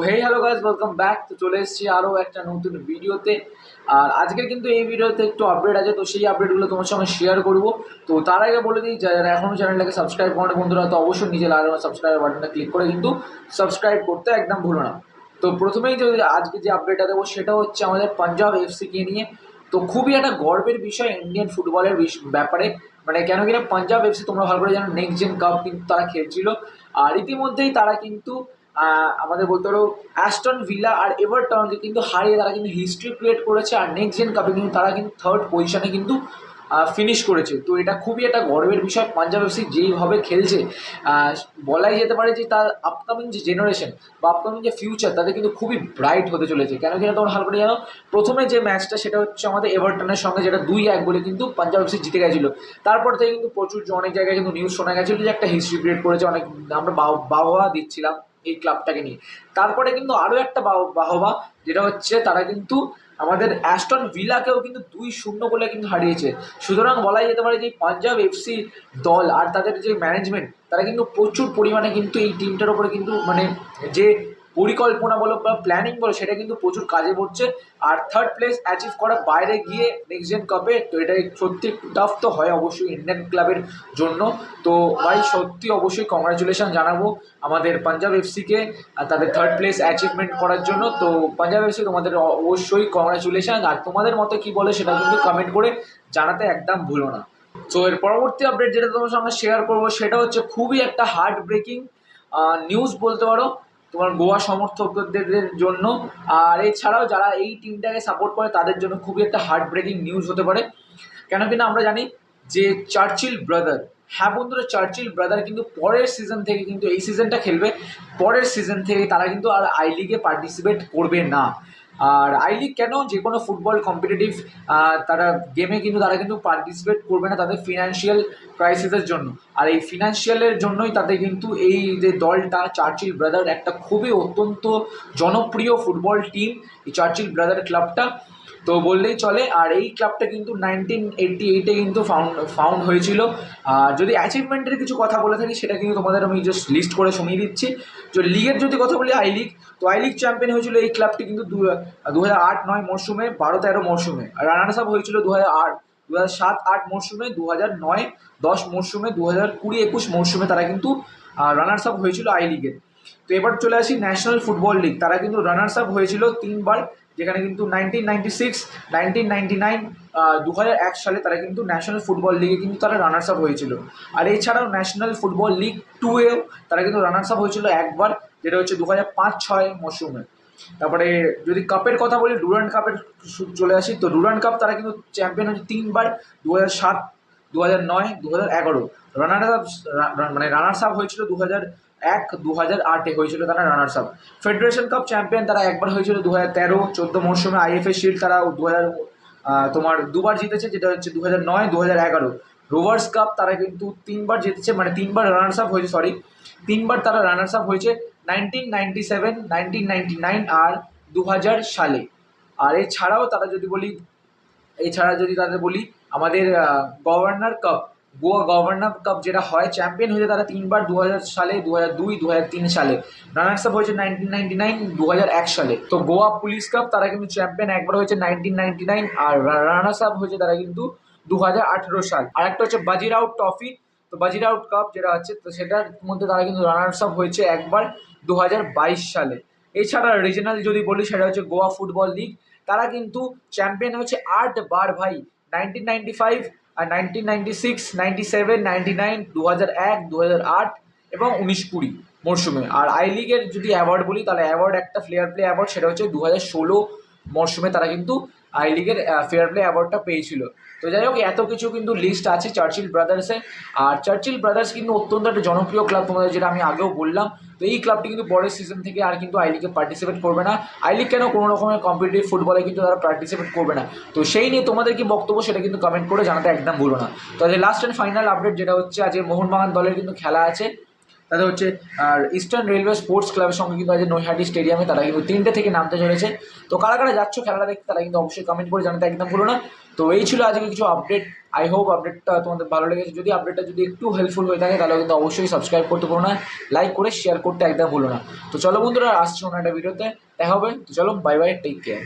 Hello guys, welcome back. তো চলে এসেছি আরও একটা নতুন ভিডিওতে। আর আজকে কিন্তু এই ভিডিওতে একটু আপডেট আছে, তো সেই আপডেটগুলো তোমার সঙ্গে শেয়ার করব। তো তার আগে বলে দিই, যারা এখনও চ্যানেলটাকে সাবস্ক্রাইব করে বন্ধুরা, তো অবশ্যই নিজে লাগানো সাবস্ক্রাইব বাটনটা ক্লিক করে কিন্তু সাবস্ক্রাইব করতে একদম ভুলো না। তো প্রথমেই যদি আজকে যে আপডেটটা দেবো সেটা হচ্ছে আমাদের পাঞ্জাব এফসিকে নিয়ে। তো খুবই একটা গর্বের বিষয় ইন্ডিয়ান ফুটবলের ব্যাপারে, মানে কেন কিনা পাঞ্জাব এফসি তোমরা ভালো করে জানো নেক্সট জেন কাপ কিন্তু তারা খেলছিল। আর ইতিমধ্যেই তারা কিন্তু আমাদের বলতে পারো অ্যাস্টন ভিলা আর এভারটনকে কিন্তু হারিয়ে তারা কিন্তু হিস্ট্রি ক্রিয়েট করেছে। আর নেক্সট জেন কাপে কিন্তু তারা কিন্তু থার্ড পজিশনে কিন্তু ফিনিশ করেছে। তো এটা খুবই একটা গর্বের বিষয়। পাঞ্জাব এফসি যেইভাবে খেলছে, বলাই যেতে পারে যে তার আপকামিং যে জেনারেশন বা আপকামিং যে ফিউচার তাদের কিন্তু খুবই ব্রাইট হতে চলেছে। কেন কিনা তোমরা ভালো করে জানো, প্রথমে যে ম্যাচটা সেটা হচ্ছে আমাদের এভারটনের সঙ্গে, যেটা 2-1 বলে কিন্তু পাঞ্জাব এফসি জিতে গেছিলো। তারপর থেকে কিন্তু প্রচুর অনেক জায়গায় কিন্তু নিউজ শোনা গেছিলো যে একটা হিস্ট্রি ক্রিয়েট করেছে, অনেক আমরা বাহবা দিচ্ছিলাম এই ক্লাবটাকে নিয়ে। তারপরে কিন্তু আরও একটা বাহবা, যেটা হচ্ছে তারা কিন্তু আমাদের অ্যাস্টন ভিলাকেও কিন্তু 2-0 বলে কিন্তু হারিয়েছে। সুতরাং বলাই যেতে পারে যে পাঞ্জাব এফসি দল আর তাদের যে ম্যানেজমেন্ট, তারা কিন্তু প্রচুর পরিমাণে কিন্তু এই টিমটার ওপরে কিন্তু মানে যে পরিকল্পনা বলো বা প্ল্যানিং বলো, সেটা কিন্তু প্রচুর কাজে পড়ছে। আর থার্ড প্লেস অ্যাচিভ করা বাইরে গিয়ে নেক্সট জেন কাপে, তো এটা সত্যি টাফ তো হয় অবশ্যই ইন্ডিয়ান ক্লাবের জন্য। তো ভাই সত্যি অবশ্যই কংগ্রাচুলেশন জানাবো আমাদের পাঞ্জাব এফসিকে তাদের থার্ড প্লেস অ্যাচিভমেন্ট করার জন্য। তো পাঞ্জাব এফসি তোমাদের অবশ্যই কংগ্রাচুলেশন। আর তোমাদের মতে কী বলে সেটা কিন্তু কমেন্ট করে জানাতে একদম ভুলো না। তো এর পরবর্তী আপডেট যেটা তোমার সঙ্গে শেয়ার করবো সেটা হচ্ছে খুবই একটা হার্ট ব্রেকিং নিউজ বলতে পারো তোমার গোয়া সমর্থকদের জন্য। আর এছাড়াও যারা এই টিমটাকে সাপোর্ট করে তাদের জন্য খুবই একটা হার্ট ব্রেকিং নিউজ হতে পারে। কেন কিনা আমরা জানি যে চার্চিল ব্রাদার, হ্যাঁ বন্ধুরা, চার্চিল ব্রাদার কিন্তু পরের সিজন থেকে, কিন্তু এই সিজনটা খেলবে, পরের সিজন থেকে তারা কিন্তু আর আই লিগে পার্টিসিপেট করবে না। আর আই লিগ কেন, যে কোনো ফুটবল কম্পিটিটিভ তারা গেমে কিন্তু তারা কিন্তু পার্টিসিপেট করবে না তাদের ফিনান্সিয়াল ক্রাইসিসের জন্য। আর এই ফিনান্সিয়ালের জন্যই তাদের কিন্তু এই যে দলটা চার্চিল ব্রাদার, একটা খুবই অত্যন্ত জনপ্রিয় ফুটবল টিম এই চার্চিল ব্রাদার ক্লাবটা, তো বললেই চলে। আর এই ক্লাবটা কিন্তু 1988-এ কিন্তু ফাউন্ড হয়েছিল। আর যদি অ্যাচিভমেন্টের কিছু কথা বলে থাকি সেটা কিন্তু তোমাদের আমি জাস্ট লিস্ট করে শুনিয়ে দিচ্ছি। তো লিগের যদি কথা বলি, আই লিগ, তো আই লিগ চ্যাম্পিয়ন হয়েছিল এই ক্লাবটি কিন্তু 2008-9 মরশুমে, 12-13 মরশুমে। রানার্স আপ হয়েছিল 2007-8 মরশুমে, 2009-10 মরশুমে, 2020-21 মরশুমে তারা কিন্তু রানার্স আপ হয়েছিল আই লিগের। তো এবার চলে আসি ন্যাশনাল ফুটবল লিগ, তারা কিন্তু রানার্স আপ হয়েছিল 3বার, যেখানে কিন্তু 1996, 1999, 2001 সালে তারা কিন্তু ন্যাশনাল ফুটবল লিগে কিন্তু তারা রানার্স আপ হয়েছিল। আর এছাড়াও ন্যাশনাল ফুটবল লিগ 2-এও তারা কিন্তু রানার্স আপ হয়েছিল একবার, যেটা হচ্ছে 2005-6 মরশুমে। তারপরে যদি কাপের কথা বলি, ডুরান্ড কাপের চলে আসি, তো ডুরান্ড কাপ তারা কিন্তু চ্যাম্পিয়ন হচ্ছে 3বার, 2007, 2009, 2011। রানার্স আপ মানে রানার্স আপ হয়েছিল 2001, 2008-এ হয়েছিল তারা runners up. Federation cup champion তারা একবার হয়েছিল 2013-14 মরশুমে। আইএফএ শিল্ড তারা 2000 তোমার 2বার জিতেছে, যেটা হচ্ছে 2009, 2011। রোভার্স কাপ তারা কিন্তু 3বার জিতেছে, মানে 3বার রানার্স আপ হয়েছে, সরি 3বার তারা রানার্স আপ হয়েছে, 1997, 1999 আর 2000 সালে। আর এছাড়াও তারা যদি বলি, এছাড়া যদি তাদের বলি আমাদের governor cup, Goa governor cup যেটা হয়, চ্যাম্পিয়ন হয়েছে তারা 3বার, 2000 সালে, 2002, 2003 সালে। রানার্স আপ হয়েছে 1999, 2001 সালে। তো গোয়া পুলিশ কাপ তারা কিন্তু চ্যাম্পিয়ন একবার হয়েছে 1999, আর রানার্স আপ হয়েছে তারা কিন্তু 2018 সাল। আর একটা হচ্ছে বাজিরাও ট্রফি, তো বাজিরাও কাপ যেটা আছে, তো সেটার মধ্যে তারা কিন্তু রানার্স আপ হয়েছে একবার 2022 সালে। এছাড়া রিজনাল যদি বলি সেটা হচ্ছে গোয়া ফুটবল লিগ, তারা কিন্তু চ্যাম্পিয়ন হচ্ছে 8বার ভাই, 1995 আর 1996, 97, 99, 2001, 2008 এবং 19-20 মরশুমে। আর আই লিগের যদি অ্যাওয়ার্ড বলি, তাহলে অ্যাওয়ার্ড একটা ফেয়ার প্লে অ্যাওয়ার্ড, সেটা হচ্ছে 2016 মরশুমে তারা কিন্তু আই লিগের ফেয়ার প্লে অ্যাওয়ার্ডটা পেয়েছিল। তো যাই হোক, এত কিছু কিন্তু লিস্ট আছে চার্চিল ব্রাদার্সের। আর চার্চিল ব্রাদার্স কিন্তু অত্যন্ত একটা জনপ্রিয় ক্লাব, তোমাদের যেটা আমি আগেও বললাম। তো এই ক্লাবটি কিন্তু পরের সিজন থেকে আর কিন্তু আই লিগে পার্টিসিপেট করবে না। আই লিগ কেন, কোনো রকমের কম্পিটিটিভ ফুটবলে কিন্তু তারা পার্টিসিপেট করবে না। তো সেই নিয়ে তোমাদের কি বক্তব্য সেটা কিন্তু কমেন্ট করে জানাতে একদম ভুলো না। তো আজ লাস্ট অ্যান্ড ফাইনাল আপডেট যেটা হচ্ছে, আজকে মোহনবাগান দলের কিন্তু খেলা আছে তাদের হচ্ছে আর ইস্টার্ন রেলওয়ে স্পোর্টস ক্লাবের সঙ্গে কিন্তু আজ নৈহাটি স্টেডিয়ামে তারা কিন্তু 3টে থেকে নামতে চলেছে। তো কারা কারা যাচ্ছ খেলাটা দেখতে তারা কিন্তু অবশ্যই কমেন্ট করে জানাতে একদম ভুলো না। তো এই ছিল আজকে কিছু আপডেট। আই হোপ আপডেটটা তোমাদের ভালো লেগেছে। যদি আপডেটটা যদি একটু হেল্পফুল হয়ে থাকে তাহলে কিন্তু অবশ্যই সাবস্ক্রাইব করতে ভুলো না, লাইক করে শেয়ার করতে একদম ভুলো না। তো চলো বন্ধুরা, আসছি অন্য একটা ভিডিওতে দেখা হবে। তো চলো, বাই বাই, টেক কেয়ার।